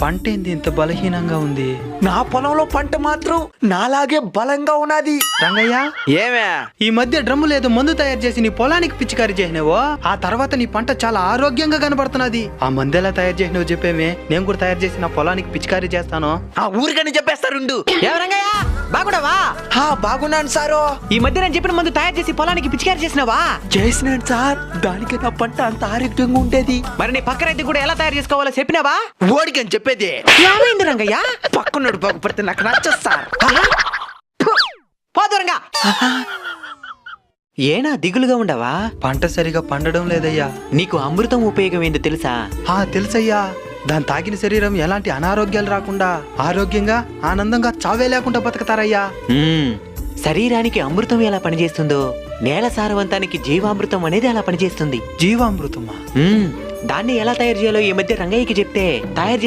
పంట ఏంది ఇంత బలహీనంగా ఉంది? నా పొలంలో పంట మాత్రం నాలాగే బలంగా ఉన్నది. రంగయ్య, ఏమే ఈ మధ్య డ్రమ్ములు ఏదో మందు తయారు చేసి నీ పొలానికి పిచికారీ చేసినావో, ఆ తర్వాత నీ పంట చాలా ఆరోగ్యంగా కనబడుతున్నది. ఆ మందు ఎలా తయారు చేసినావు చెప్పేమే, నేను కూడా తయారు చేసి నా పొలానికి పిచికారీ చేస్తాను. ఆ ఊరికని చెప్పేస్తారుండు. ఎవరంగయ్యా బాగున్నావా? బాగున్నాను సారో. ఈ మధ్య నేను చెప్పిన మందు తయారు చేసి పొలానికి పిచికారి చేసినావా? చేసినాను సార్. దానికి నా పంట అంత ఆరోగ్యంగా ఉండేది. మరి నీ పక్క రైతు కూడా ఎలా తయారు చేసుకోవాలో చెప్పినావా? ఓడికని చెప్పేది. ఏమైంది రంగయ్య? పక్కనోడు బాగుపడితే నాకు నచ్చదు సార్. పోదురంగా ఏనా దిగులుగా ఉండవా? పంట సరిగా పండడం లేదయ్యా. నీకు అమృతం ఉపయోగం ఏందో తెలుసా? తెలుసయ్యా. దాని తాగిన శరీరం ఎలాంటి అనారోగ్యాలు రాకుండా ఆరోగ్యంగా ఆనందంగా చావే లేకుండా బతుకుతారయ్యా. శరీరానికి అమృతం ఎలా పనిచేస్తుందో నేల సారవంతానికి జీవామృతం అనేది అలా పనిచేస్తుంది. జీవామృతమా? దాన్ని ఎలా తయారు చేయాలో ఈ మధ్య రంగయ్యకి చెప్తే తయారు చేసి